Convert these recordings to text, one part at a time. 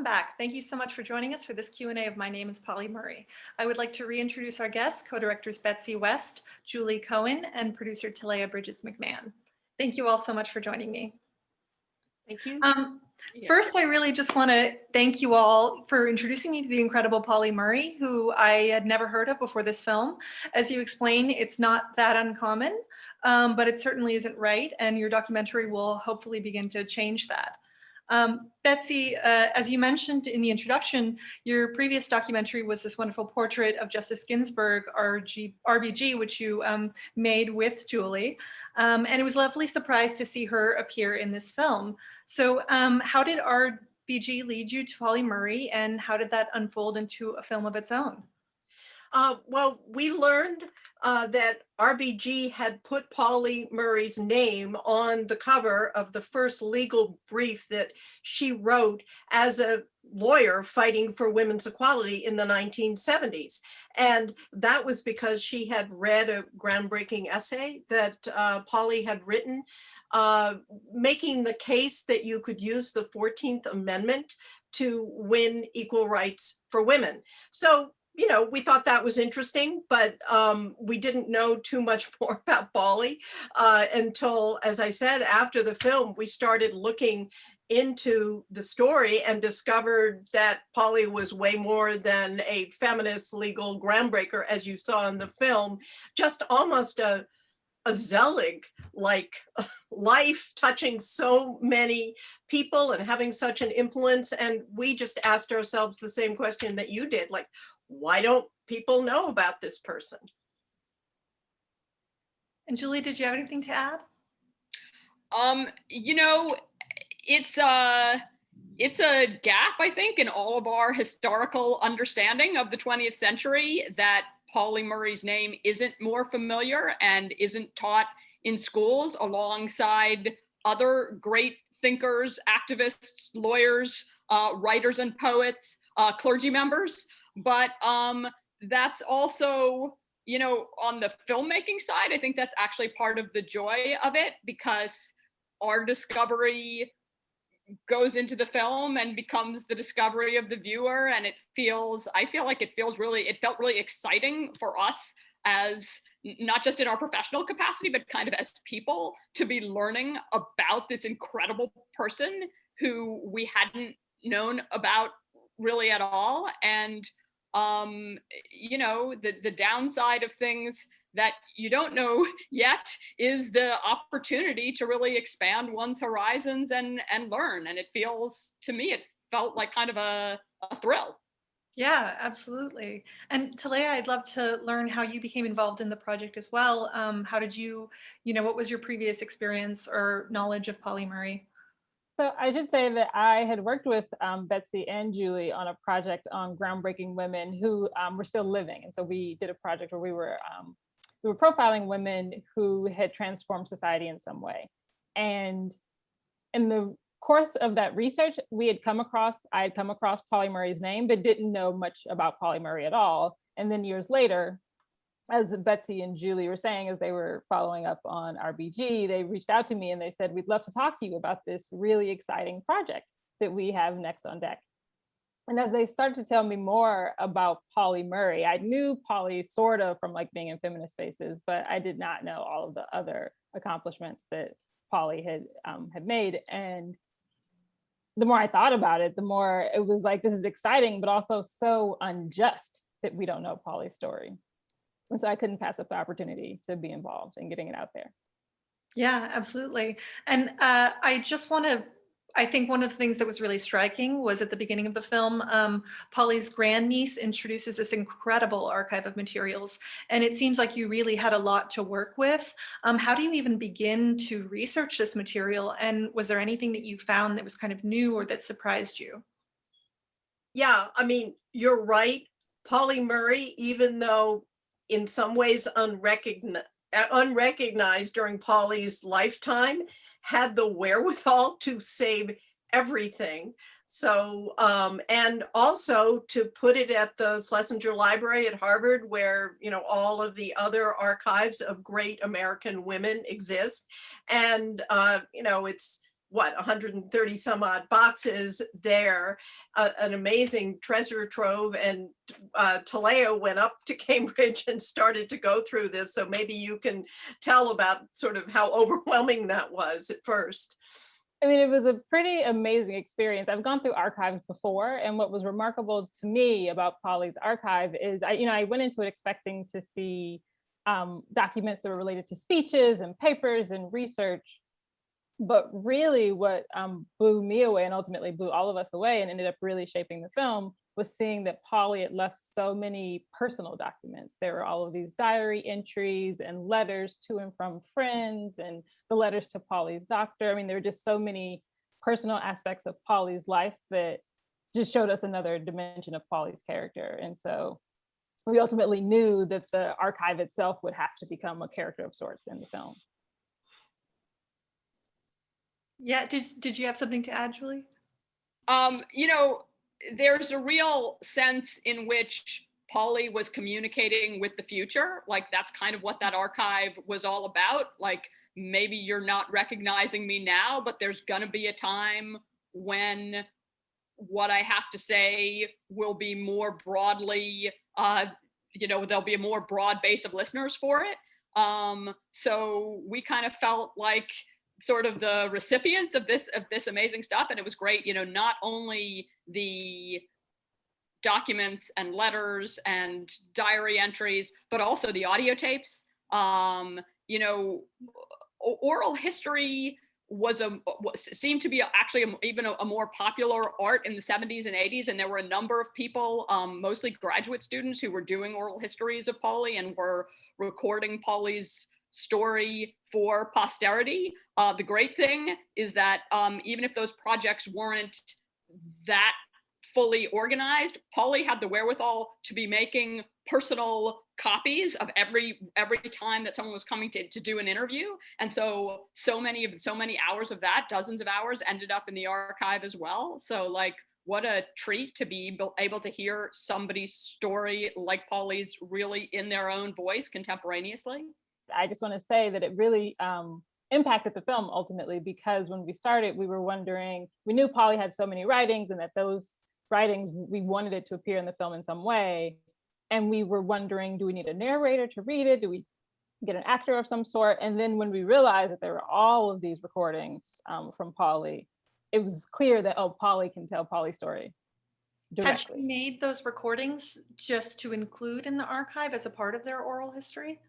back. Thank you so much for joining us for this Q&A of My Name is Pauli Murray. I would like to reintroduce our guests, co-directors Betsy West, Julie Cohen, and producer Talleah Bridges McMahon. Thank you all so much for joining me. Thank you. First, I really just want to thank you all for introducing me to the incredible Pauli Murray, who I had never heard of before this film. As you explained, it's not that uncommon, but it certainly isn't right, and your documentary will hopefully begin to change that. Betsy, as you mentioned in the introduction, your previous documentary was this wonderful portrait of Justice Ginsburg, RBG, which you made with Julie. And it was a lovely surprise to see her appear in this film. So how did RBG lead you to Pauli Murray, and how did that unfold into a film of its own? Well, we learned that RBG had put Pauli Murray's name on the cover of the first legal brief that she wrote as a lawyer fighting for women's equality in the 1970s. And that was because she had read a groundbreaking essay that Pauli had written, making the case that you could use the 14th Amendment to win equal rights for women. So, you know, we thought that was interesting, but we didn't know too much more about Pauli until, as I said, after the film, we started looking into the story and discovered that Pauli was way more than a feminist legal groundbreaker, as you saw in the film, just almost a Zelig-like life, touching so many people and having such an influence. And we just asked ourselves the same question that you did, like, why don't people know about this person? And Julie, did you have anything to add? You know, it's a gap, I think, in all of our historical understanding of the 20th century that Pauli Murray's name isn't more familiar and isn't taught in schools alongside other great thinkers, activists, lawyers, writers and poets, clergy members. But that's also, you know, on the filmmaking side, I think that's actually part of the joy of it, because our discovery goes into the film and becomes the discovery of the viewer. And I feel like it felt really exciting for us, as not just in our professional capacity, but kind of as people, to be learning about this incredible person who we hadn't known about really at all. And you know, the downside of things that you don't know yet is the opportunity to really expand one's horizons and learn. And to me, it felt like kind of a thrill. Yeah, absolutely. And Talleah, I'd love to learn how you became involved in the project as well. How did you know, what was your previous experience or knowledge of Pauli Murray? So I should say that I had worked with Betsy and Julie on a project on groundbreaking women who were still living. And so we did a project where we were profiling women who had transformed society in some way. And in the course of that research, I had come across Pauli Murray's name, but didn't know much about Pauli Murray at all. And then years later, as Betsy and Julie were saying, as they were following up on RBG, they reached out to me and they said, we'd love to talk to you about this really exciting project that we have next on deck. And as they started to tell me more about Pauli Murray, I knew Pauli sort of from like being in feminist spaces, but I did not know all of the other accomplishments that Pauli had made. And the more I thought about it, the more it was like, this is exciting, but also so unjust that we don't know Pauli's story. And so I couldn't pass up the opportunity to be involved in getting it out there. Yeah, absolutely. And I think one of the things that was really striking was at the beginning of the film, Pauli's grandniece introduces this incredible archive of materials. And it seems like you really had a lot to work with. How do you even begin to research this material? And was there anything that you found that was kind of new or that surprised you? Yeah, I mean, you're right. Pauli Murray, even though in some ways unrecognized during Pauli's lifetime, had the wherewithal to save everything. So, and also to put it at the Schlesinger Library at Harvard, where, you know, all of the other archives of great American women exist. And, you know, 130 some odd boxes there, an amazing treasure trove. And Talleah went up to Cambridge and started to go through this. So maybe you can tell about sort of how overwhelming that was at first. I mean, it was a pretty amazing experience. I've gone through archives before, and what was remarkable to me about Pauli's archive is I went into it expecting to see documents that were related to speeches and papers and research. But really what blew me away and ultimately blew all of us away and ended up really shaping the film was seeing that Pauli had left so many personal documents. There were all of these diary entries and letters to and from friends and the letters to Pauli's doctor. I mean, there were just so many personal aspects of Pauli's life that just showed us another dimension of Pauli's character. And so we ultimately knew that the archive itself would have to become a character of sorts in the film. Yeah, did you have something to add, Julie? There's a real sense in which Pauli was communicating with the future. Like, that's kind of what that archive was all about. Like, maybe you're not recognizing me now, but there's gonna be a time when what I have to say will be more broadly, there'll be a more broad base of listeners for it. So we kind of felt like sort of the recipients of this amazing stuff. And it was great, not only the documents and letters and diary entries, but also the audio tapes. Oral history seemed to be actually even a more popular art in the 70s and 80s. And there were a number of people, mostly graduate students, who were doing oral histories of Pauli and were recording Pauli's story for posterity. The great thing is that even if those projects weren't that fully organized, Pauli had the wherewithal to be making personal copies of every time that someone was coming to do an interview. And so many hours of that, dozens of hours, ended up in the archive as well. So like, what a treat to be able to hear somebody's story like Pauli's really in their own voice contemporaneously. I just want to say that it really impacted the film ultimately, because when we started, we were wondering, we knew Pauli had so many writings and that those writings, we wanted it to appear in the film in some way. And we were wondering, do we need a narrator to read it? Do we get an actor of some sort? And then when we realized that there were all of these recordings from Pauli, it was clear that, Pauli can tell Pauli's story directly. Had she made those recordings just to include in the archive as a part of their oral history?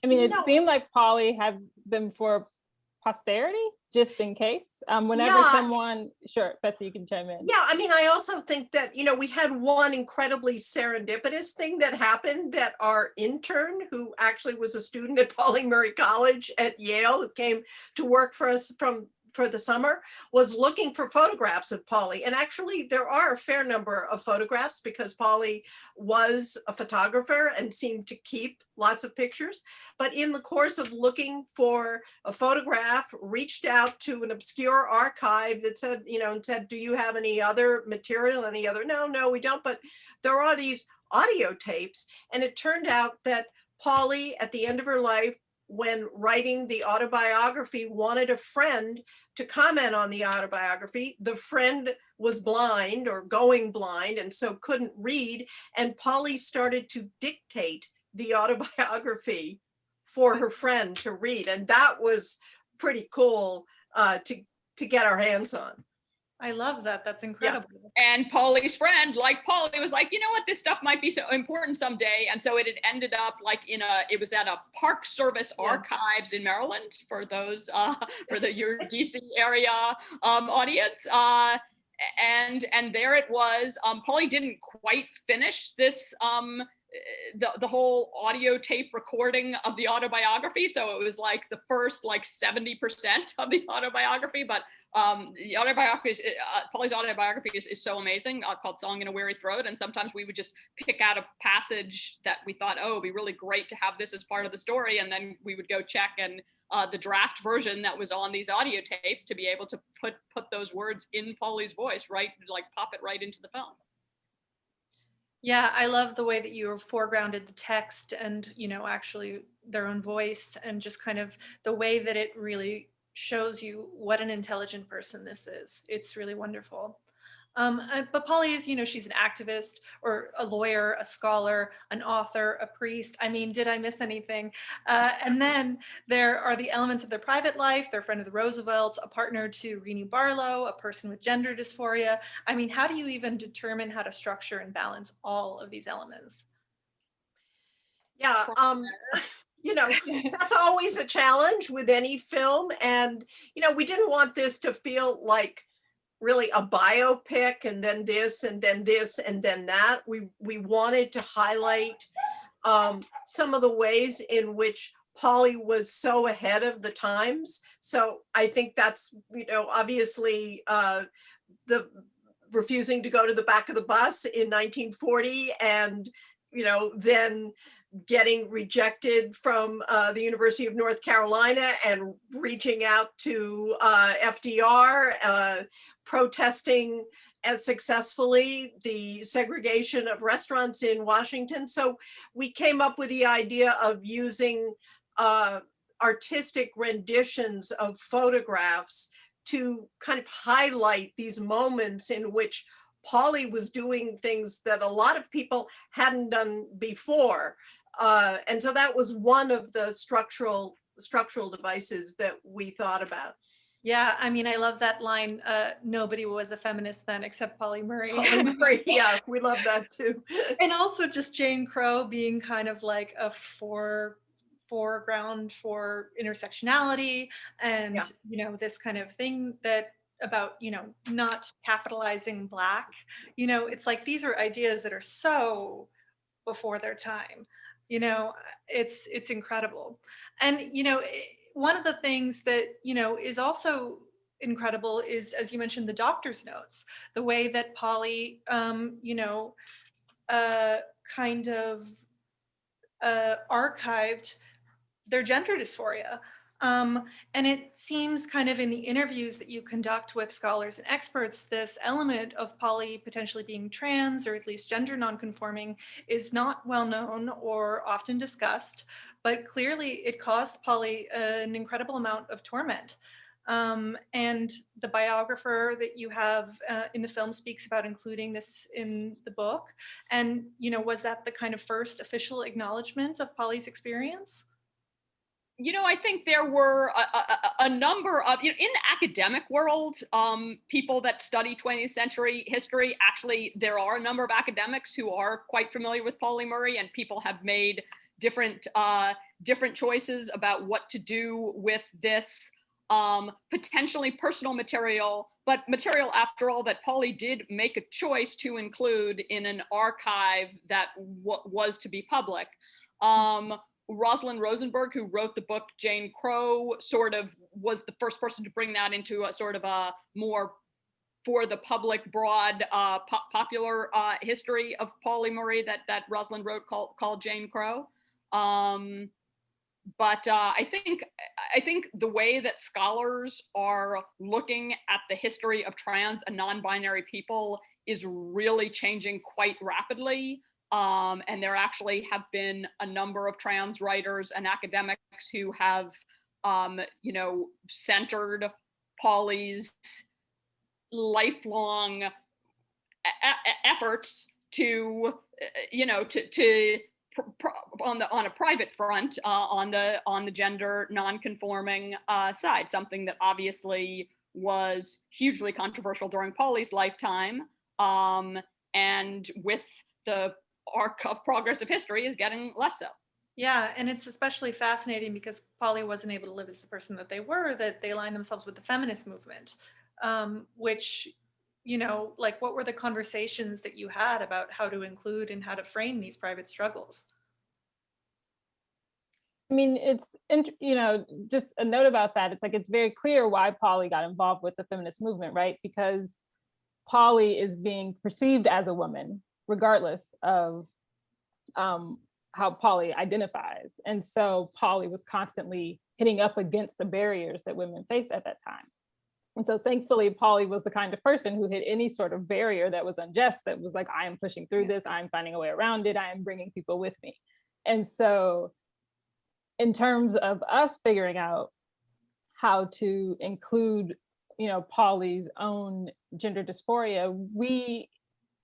I mean, it No. seemed like Pauli had them for posterity, just in case. Whenever someone, sure, Betsy, you can chime in. Yeah, I mean, I also think that, we had one incredibly serendipitous thing that happened, that our intern, who actually was a student at Pauli Murray College at Yale, who came to work for us for the summer, was looking for photographs of Pauli. And actually there are a fair number of photographs because Pauli was a photographer and seemed to keep lots of pictures. But in the course of looking for a photograph, reached out to an obscure archive that said, do you have any other material, no, we don't. But there are these audio tapes. And it turned out that Pauli, at the end of her life, when writing the autobiography, wanted a friend to comment on the autobiography. The friend was blind or going blind and so couldn't read. And Pauli started to dictate the autobiography for her friend to read. And that was pretty cool to get our hands on. I love that. That's incredible. Yeah. And Pauli's friend, like Pauli, was like, you know what, this stuff might be so important someday. And so it had ended up like it was at a Park Service archives in Maryland, for those, for your DC area audience. And there it was. Pauli didn't quite finish this, the whole audio tape recording of the autobiography. So it was like the first 70% of the autobiography, but the autobiography, Pauli's autobiography is so amazing, called Song in a Weary Throat. And sometimes we would just pick out a passage that we thought, it'd be really great to have this as part of the story. And then we would go check and the draft version that was on these audio tapes to be able to put those words in Pauli's voice, right? Like pop it right into the film. Yeah, I love the way that you foregrounded the text and, actually their own voice, and just kind of the way that it really shows you what an intelligent person this is. It's really wonderful. But Pauli is, she's an activist or a lawyer, a scholar, an author, a priest. I mean, did I miss anything? And then there are the elements of their private life. They're a friend of the Roosevelts, a partner to Rini Barlow, a person with gender dysphoria. I mean, how do you even determine how to structure and balance all of these elements? Yeah, that's always a challenge with any film. And, we didn't want this to feel like really a biopic and then this and then this and then that. We wanted to highlight some of the ways in which Pauli was so ahead of the times. So I think that's, obviously the refusing to go to the back of the bus in 1940 and, then getting rejected from the University of North Carolina and reaching out to FDR, protesting as successfully the segregation of restaurants in Washington. So we came up with the idea of using artistic renditions of photographs to kind of highlight these moments in which Pauli was doing things that a lot of people hadn't done before. And so that was one of the structural devices that we thought about. Yeah, I mean, I love that line, nobody was a feminist then except Pauli Murray. Pauli Murray, yeah, we love that too. And also just Jane Crow being kind of like a foreground for intersectionality and, this kind of thing that about, not capitalizing Black, it's like, these are ideas that are so before their time, it's incredible. And, one of the things that, is also incredible is, as you mentioned, the doctor's notes, the way that Pauli, kind of archived their gender dysphoria. And it seems kind of in the interviews that you conduct with scholars and experts, this element of Pauli potentially being trans or at least gender nonconforming is not well known or often discussed, but clearly it caused Pauli an incredible amount of torment. And the biographer that you have in the film speaks about including this in the book. And, was that the kind of first official acknowledgement of Pauli's experience? I think there were a number of, in the academic world, people that study 20th century history, actually, there are a number of academics who are quite familiar with Pauli Murray, and people have made different choices about what to do with this potentially personal material, but material, after all, that Pauli did make a choice to include in an archive that was to be public. Rosalind Rosenberg, who wrote the book Jane Crow, sort of was the first person to bring that into a sort of a more for the public, broad, popular history of Pauli Murray that Rosalind wrote called Jane Crow. But I think the way that scholars are looking at the history of trans and non-binary people is really changing quite rapidly. And there actually have been a number of trans writers and academics who have, centered Pauli's lifelong efforts to, on a private front, on the gender non-conforming side, something that obviously was hugely controversial during Pauli's lifetime, and with the arc of progress of history is getting less so. Yeah, and it's especially fascinating because Pauli wasn't able to live as the person that they were, that they aligned themselves with the feminist movement, which, what were the conversations that you had about how to include and how to frame these private struggles? I mean, it's, just a note about that. It's like, it's very clear why Pauli got involved with the feminist movement, right? Because Pauli is being perceived as a woman, regardless of how Pauli identifies. And so Pauli was constantly hitting up against the barriers that women faced at that time. And so thankfully, Pauli was the kind of person who hit any sort of barrier that was unjust, that was like, I am pushing through this, I'm finding a way around it, I am bringing people with me. And so in terms of us figuring out how to include, Pauli's own gender dysphoria, we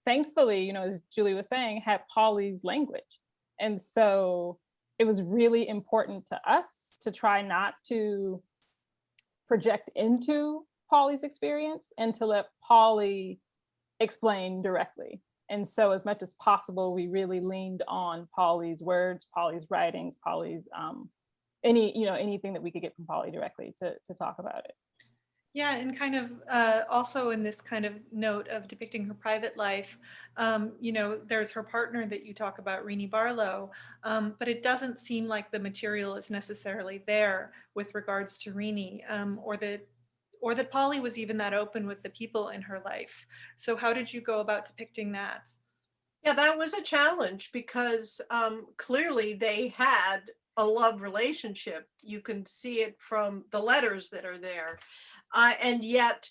thankfully, as Julie was saying, had Pauli's language. And so it was really important to us to try not to project into Pauli's experience and to let Pauli explain directly. And so as much as possible, we really leaned on Pauli's words, Pauli's writings, Pauli's anything that we could get from Pauli directly to talk about it. Yeah, and kind of also in this kind of note of depicting her private life, there's her partner that you talk about, Rini Barlow, but it doesn't seem like the material is necessarily there with regards to Rini, or that Pauli was even that open with the people in her life. So how did you go about depicting that? Yeah, that was a challenge because clearly they had a love relationship. You can see it from the letters that are there. And yet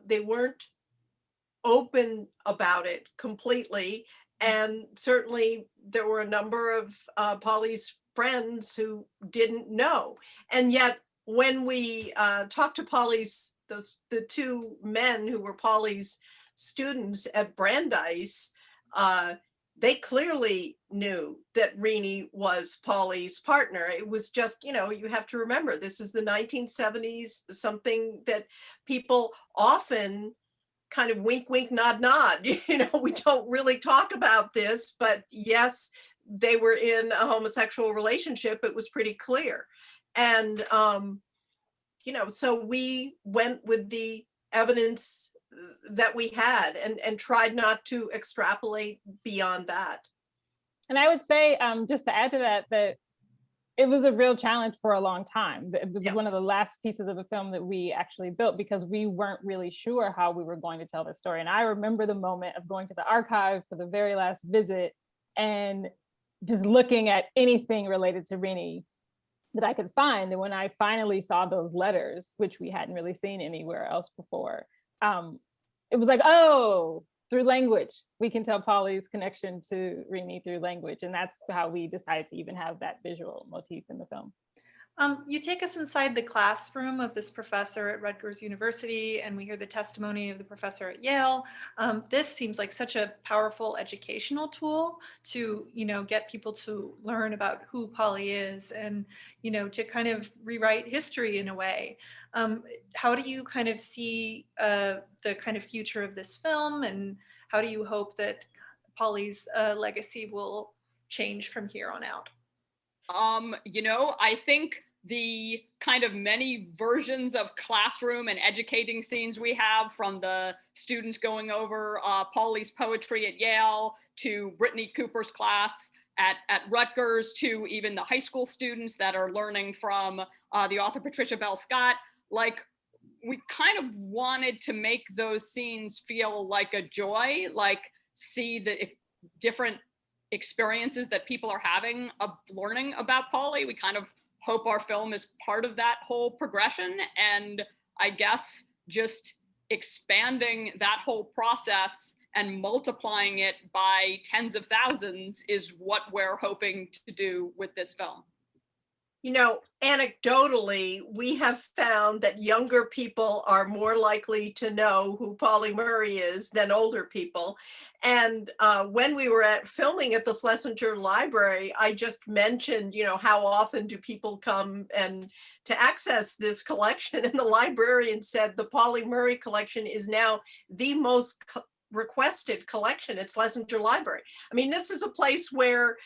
they weren't open about it completely. And certainly there were a number of Pauli's friends who didn't know. And yet when we talked to Pauli's, the two men who were Pauli's students at Brandeis, they clearly knew that Rini was Pauli's partner. It was just, you have to remember, this is the 1970s, something that people often kind of wink, wink, nod, nod. We don't really talk about this, but yes, they were in a homosexual relationship. It was pretty clear. And, so we went with the evidence that we had and tried not to extrapolate beyond that. And I would say, just to add to that, that it was a real challenge for a long time. It was one of the last pieces of a film that we actually built because we weren't really sure how we were going to tell the story. And I remember the moment of going to the archive for the very last visit and just looking at anything related to Rini that I could find. And when I finally saw those letters, which we hadn't really seen anywhere else before, it was like, oh, through language, we can tell Pauli's connection to Rini through language. And that's how we decided to even have that visual motif in the film. You take us inside the classroom of this professor at Rutgers University, and we hear the testimony of the professor at Yale. This seems like such a powerful educational tool to, get people to learn about who Pauli is and, to kind of rewrite history in a way. How do you kind of see the kind of future of this film, and how do you hope that Pauli's legacy will change from here on out? I think the kind of many versions of classroom and educating scenes we have, from the students going over Pauli's poetry at Yale to Brittany Cooper's class at Rutgers, to even the high school students that are learning from the author Patricia Bell Scott, like, we kind of wanted to make those scenes feel like a joy, like see the different experiences that people are having of learning about Pauli. We kind of hope our film is part of that whole progression. And I guess just expanding that whole process and multiplying it by tens of thousands is what we're hoping to do with this film. Anecdotally, we have found that younger people are more likely to know who Pauli Murray is than older people. And when we were filming at the Schlesinger Library, I just mentioned, how often do people come and to access this collection? And the librarian said the Pauli Murray collection is now the most requested collection at Schlesinger Library. I mean, this is a place where,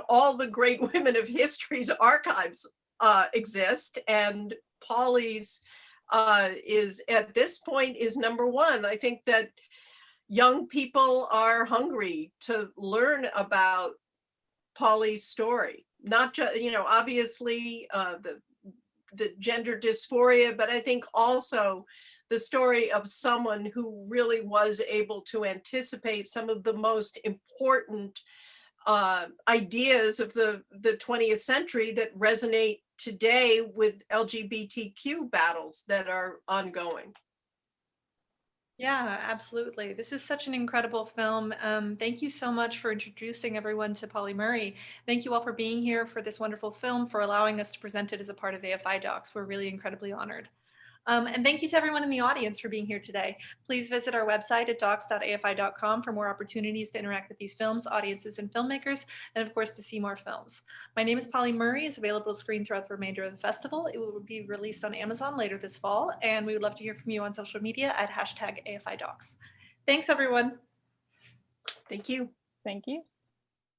all the great women of history's archives exist, and Pauli's is at this point is number one. I think that young people are hungry to learn about Pauli's story, not just, obviously the gender dysphoria, but I think also the story of someone who really was able to anticipate some of the most important ideas of the 20th century that resonate today with LGBTQ battles that are ongoing. Yeah, absolutely. This is such an incredible film. Thank you so much for introducing everyone to Pauli Murray. Thank you all for being here for this wonderful film, for allowing us to present it as a part of AFI Docs. We're really incredibly honored. And thank you to everyone in the audience for being here today. Please visit our website at docs.afi.com for more opportunities to interact with these films, audiences, and filmmakers, and of course, to see more films. My name is Pauli Murray. It's available to screen throughout the remainder of the festival. It will be released on Amazon later this fall, and we would love to hear from you on social media at #AFIDocs. Thanks, everyone. Thank you. Thank you.